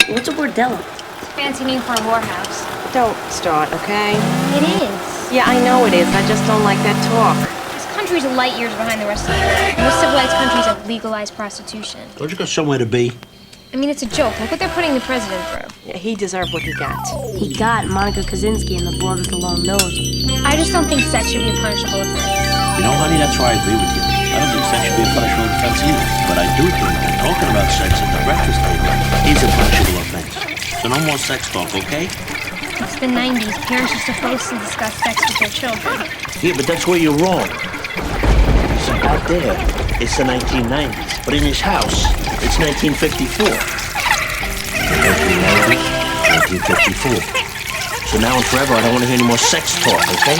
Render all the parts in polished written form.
What's a bordello? Fancy name for a whorehouse. Don't start, okay? It is. Yeah, I know it is. I just don't like that talk. This country's light years behind the rest of the world. Most civilized countries have legalized prostitution. Don't you got somewhere to be? I mean, it's a joke. Look what they're putting the president through. Yeah, he deserved what he got. He got Monica Kaczynski and the board with the long nose. I just don't think sex should be a punishable offense. You know, honey, that's why I agree with you. I don't think sex should be a punishable offense either. But I do think that talking about sex at the breakfast table is a punishable offense. So no more sex talk, okay? It's the 90s. Parents are supposed to discuss sex with their children. Yeah, but that's where you're wrong. So out there, it's the 1990s. But in his house, it's 1954. 1990, 1954. So now and forever, I don't want to hear any more sex talk, okay?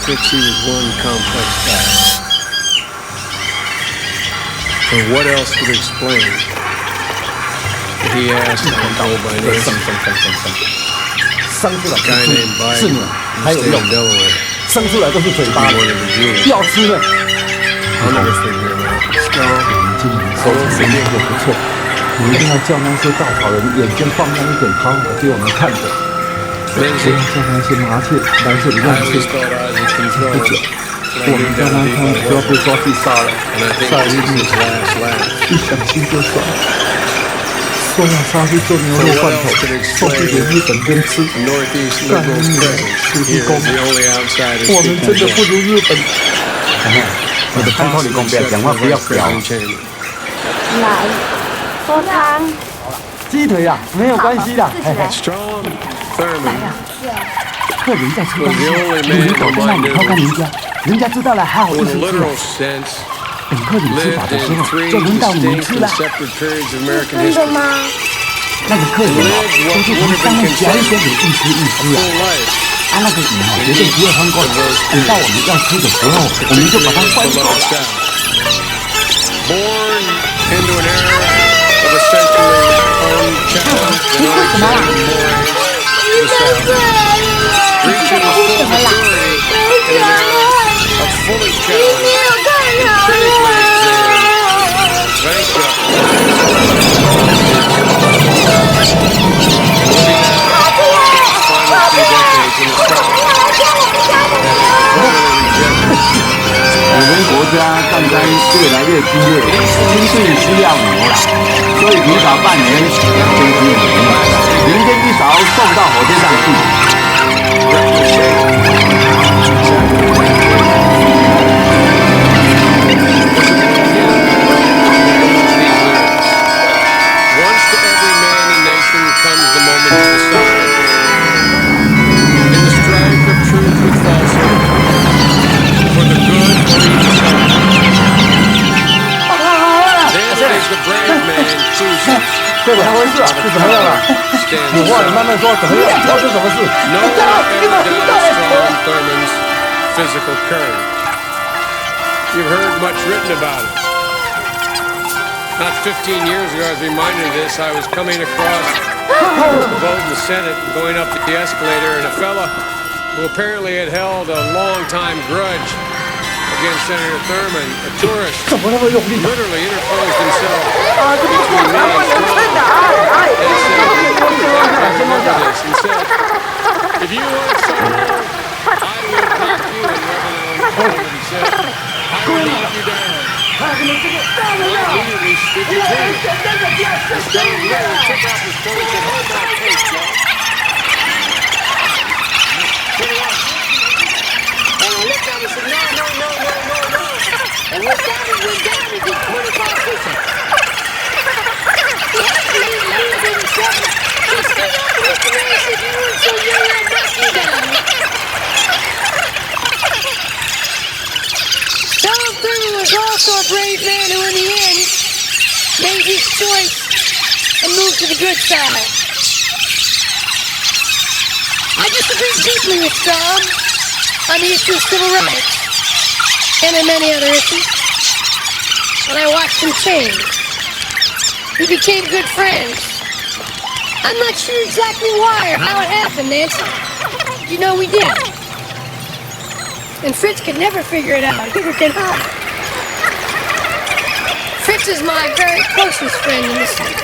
Dixie was one complex fact. And what else would explain that he asked and told by name? A guy named Biden who stayed in Delaware. 生出来都是嘴巴的，要吃的。 I'll never figure him out. 今年收成真的不错，你一定要叫那些稻草人眼睛放亮一点，好好的给我们看着。不要叫那些麻雀来这里乱 I 吃。 always thought I was in control. 不久， But 我 I 们 knew 在那 down 看 deep 就要 I 被抓去杀了， And I think 杀 this 一 is 日 his last laugh. 一想心就爽。说要杀去做牛肉罐头，送去给日本边吃。 The Northeast 干你 liberals' 娘！ presence 土地 here 公， is the only outsider 我们真的不 speaking 如日本。我的拜托你公不要讲话，不要表。 来，喝汤。鸡腿啊，没有关系的。 Strom Thurmond 客人在车上， was the only 你 man 躲 whom 在那 I 里 knew 偷看人家，人家知道了还好意 who in 思 a 吃。 literal sense 等客人吃饱 lived 的时 in 候， three 就轮到你们 distinct 吃 and 了。 separate periods of American 真的 history. 吗？那个客人啊，都是从上面夹一些给一吃一吃啊。 Full life 啊，那个鱼啊，绝对不会翻过来。等到我们要吃的时候，我们就把它翻过 beloved 来。 South. Born into an era of essentially unchallenged and unexamined mores of the South. Reaching full maturity in an era of fully challenged and critically examined, bankrupt, final few decades in the South, having totally rejected 我们国家战争越来越激烈，军队需要牛了，所以提早半年飞机有牛，明天一早送到火箭上去。 Once to every man and nation comes the moment to decide. In the strife of truth with falsehood, for the good or evil side. Then is the brave man chooses. 这怎么回事啊？是怎么样啊？ Stands 有话你慢慢 aside. 说，怎么样？发生什么事？ No one ever doubted Strom Thurmond's physical courage. You've heard much written about it. Not 15 years ago, I was reminded of this. I was coming across the vote in the Senate, going up the escalator, and a fella who apparently had held a long-time grudge against Senator Thurmond, a tourist, 怎么那么用力打？ literally interposed himself between me and Strong and said, if you want soul, I will knock you. And Reverend said, I will knock you down. Immediately stood your team. Strong literally took off his coat and said, hold my coat, John. Put it on. And I looked at him and said, no. And looked down and went down and did 25 push-ups. He didn't move himself. He stood up and looked at me and said, you weren't so young, I'd knock you down. Tom Thurmond was also a brave man who, in the end, made his choice and moved to the good side. I disagree deeply with Tom on the issue of civil rights and on many other issues, but I watched him change. We became good friends. I'm not sure exactly why or how it happened, Nancy. You know we did. And Fritz could never figure it out. Neither can I. Fritz is my very closest friend in the state.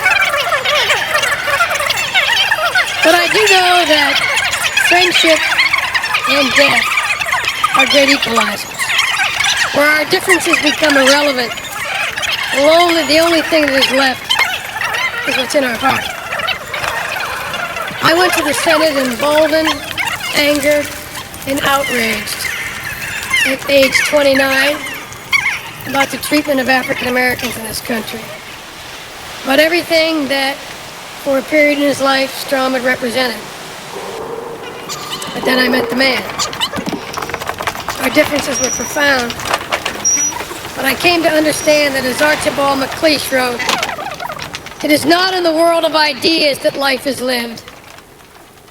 But I do know that friendship and death are great equalizers. Where our differences become irrelevant, the only thing that is left is what's in our heart. I went to the Senate emboldened, angered, and outraged at age 29 about the treatment of African Americans in this country. About everything that, for a period in his life, Strom had represented. But then I met the man. Our differences were profound. But I came to understand that, as Archibald MacLeish wrote, it is not in the world of ideas that life is lived.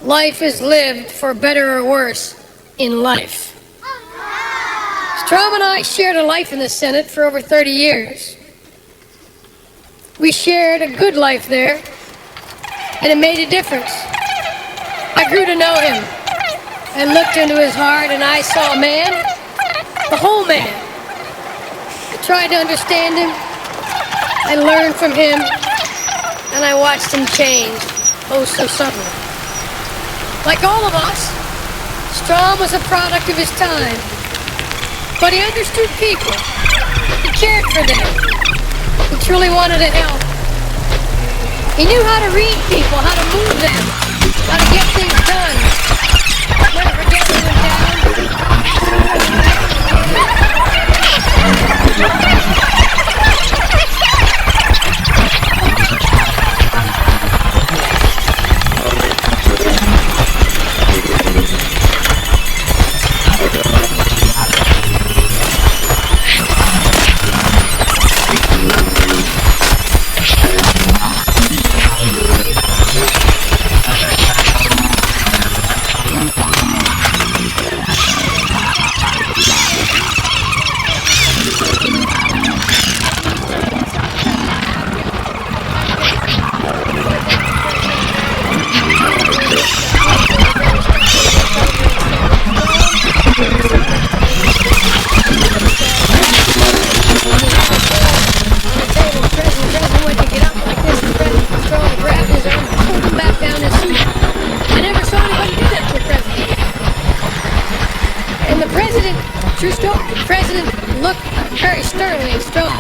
Life is lived, for better or worse, in life. Strom and I shared a life in the Senate for over 30 years. We shared a good life there, and it made a difference. I grew to know him. I looked into his heart, and I saw a man, the whole man. I tried to understand him. I learned from him, and I watched him change, oh so subtly. Like all of us, Strom was a product of his time. But he understood people. He cared for them. He truly wanted to help. He knew how to read people, how to move them, how to get things done. Never forget when he True story. The president looked very sternly at Strom.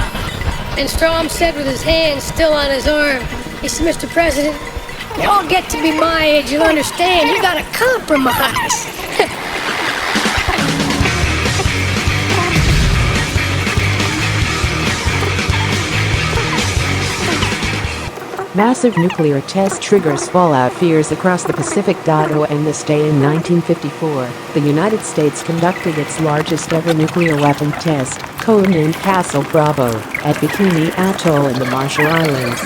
And Strom said with his hand still on his arm, he said, Mr. President, you all get to be my age, you'll understand. You gotta compromise. Massive nuclear test triggers fallout fears across the Pacific. On this day in 1954, the United States conducted its largest ever nuclear weapon test, codenamed Castle Bravo, at Bikini Atoll in the Marshall Islands.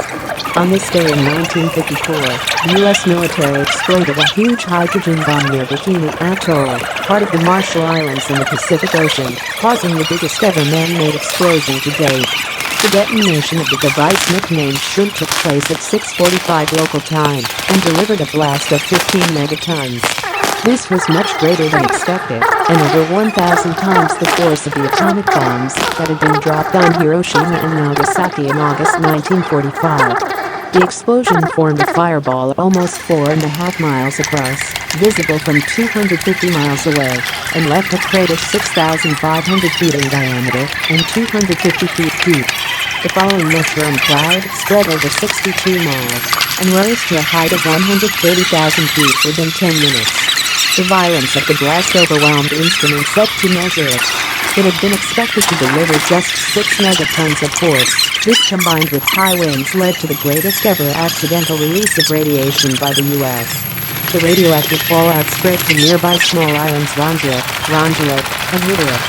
On this day in 1954, the U.S. military exploded a huge hydrogen bomb near Bikini Atoll, part of the Marshall Islands in the Pacific Ocean, causing the biggest ever man-made explosion to date. The detonation of the device, nicknamed Shrimp, took place at 6:45 local time and delivered a blast of 15 megatons. This was much greater than expected, and over 1,000 times the force of the atomic bombs that had been dropped on Hiroshima and Nagasaki in August 1945. The explosion formed a fireball almost 4.5 miles across, visible from 250 miles away, and left a crater 6,500 feet in diameter and 250 feet deep. The following mushroom cloud spread over 62 miles and rose to a height of 130,000 feet within 10 minutes. The violence of the blast overwhelmed instruments set to measure it. It had been expected to deliver just 6 megatons of force. This combined with high winds led to the greatest ever accidental release of radiation by the U.S. The radioactive fallout spread to nearby small islands Rongelap, and Uterak.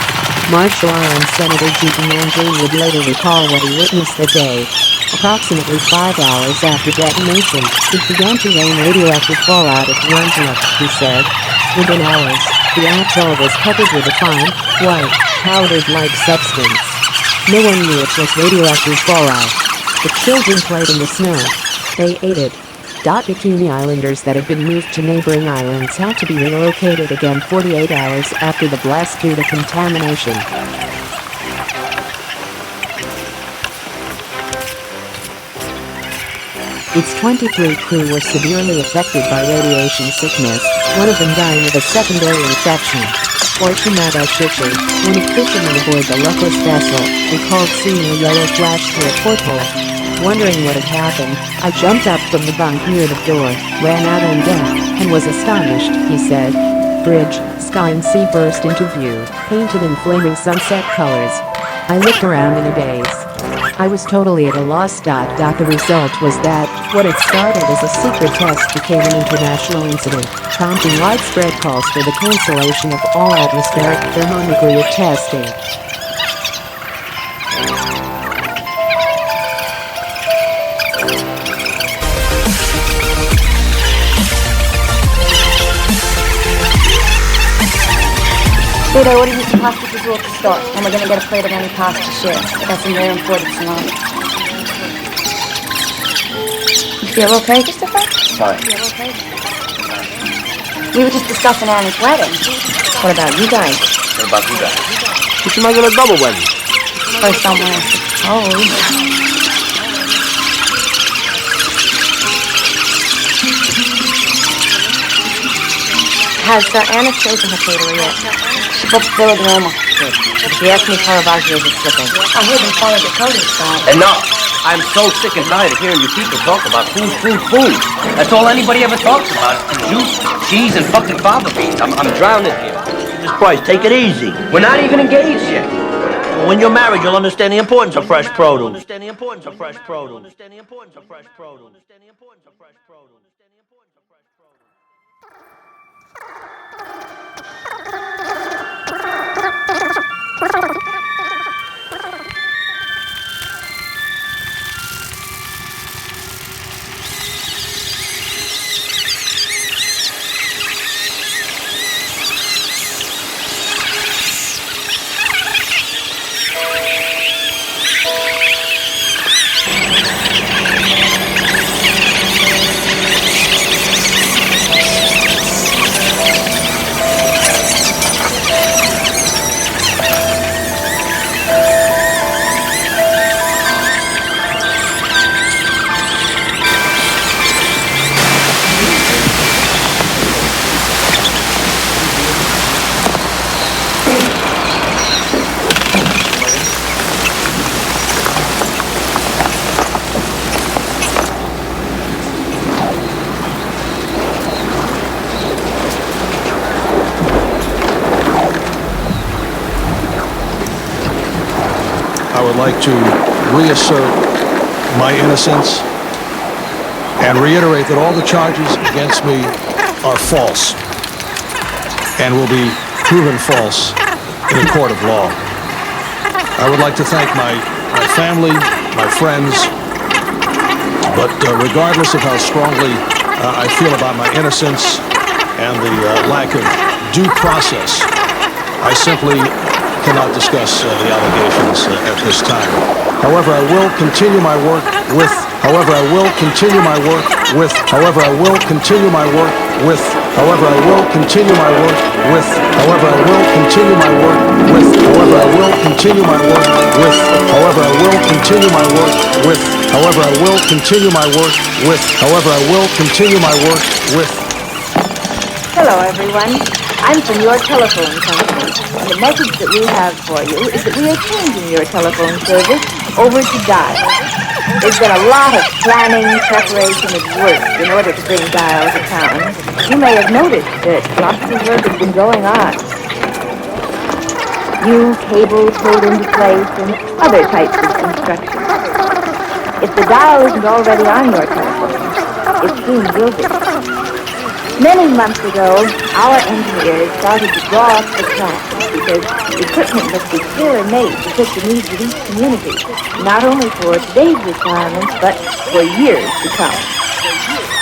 Marshall Islands Senator Jeetan Manjari would later recall what he witnessed that day. Approximately 5 hours after detonation, it began to rain radioactive fallout at Rongelap, he said. Within hours, the atoll was covered with a fine, white, powdered-like substance. No one knew it was radioactive fallout. The children played in the snow. They ate it. Bikini Islanders that had been moved to neighboring islands had to be relocated again 48 hours after the blast due to contamination. Its 23 crew were severely affected by radiation sickness, one of them dying of a secondary infection. Fortunata Shishi, one of fishermen aboard the luckless vessel, recalled seeing a yellow flash through a porthole. Wondering what had happened, I jumped up from the bunk near the door, ran out on deck, and was astonished, he said. Bridge, sky and sea burst into view, painted in flaming sunset colors. I looked around in a daze. I was totally at a loss. The result was that, what had started as a secret test became an international incident, prompting widespread calls for the cancellation of all atmospheric thermonuclear testing. Dude, I ordered you some pasta at the store, and we're gonna get a plate of any pasta shit. I got some rare imported salami. You feel okay, Christopher? Fine. You feel okay? We were just discussing Annie's wedding. What about you guys? What about you guys? What's your regular double wedding? First on my suppose. Has Anna chosen her caterer yet? She booked Villa de Roma. She asked me Caravaggio is slipping. I heard them follow the coding style. Enough! I'm so sick and tired of hearing you people talk about food, food, food. That's all anybody ever talks about is juice, cheese, and fucking fava beans. I'm drowning here. Jesus Christ, take it easy. We're not even engaged yet. When you're married, you'll understand the importance of fresh produce. I would like to reassert my innocence and reiterate that all the charges against me are false and will be proven false in a court of law. I would like to thank my family, my friends, but regardless of how strongly I feel about my innocence and the lack of due process, I simply cannot discuss the allegations at this time. However, I will continue my work with However, I will continue my work with. However, I will continue my work with. However, I will continue my work with. However, I will continue my work with. However, I will continue my work with. However, I will continue my work with. However, I will continue my work with. However, I will continue my work with. Hello, everyone. I'm from your telephone company, and the message that we have for you is that we are changing your telephone service over to Dial. There's been a lot of planning, preparation, and work in order to bring Dial to town. You may have noticed that lots of work has been going on. New cables pulled into place and other types of construction. If the Dial isn't already on your telephone, it soon will be. Many months ago, our engineers started to draw up the plans because equipment must be tailor-made to fit the needs of each community, not only for today's requirements, but for years to come.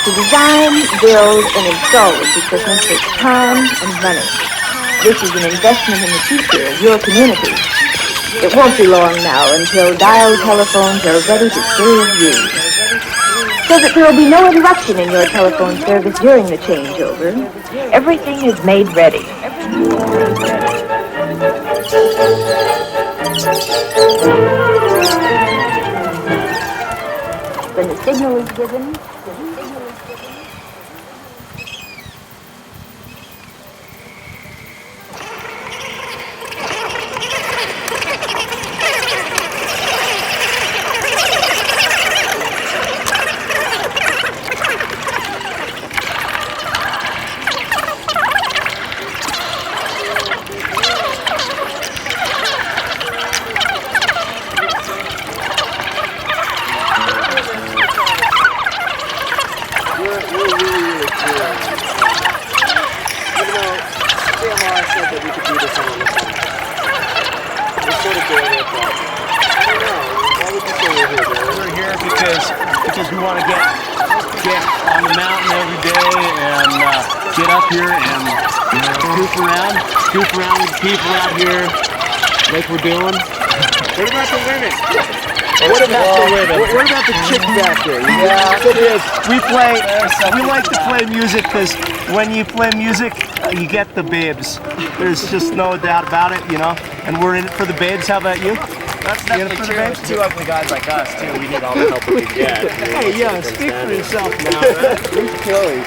To design, build, and install this equipment takes time and money. This is an investment in the future of your community. It won't be long now until Dial telephones are ready to serve you, so that there will be no interruption in your telephone service during the changeover. Everything is made ready. When the signal is given, because we want to get on the mountain every day and get up here and scoop around with people out here like we're doing. What about the women? What about the women? What about the chicks back there? Yeah, it is. We like to play music because when you play music, you get the babes. There's just no doubt about it, you know. And we're in it for the babes. How about you? That's definitely true. Two ugly guys like us, too. We need all the help we can get. Hey, yeah, speak for yourself now. He's killing.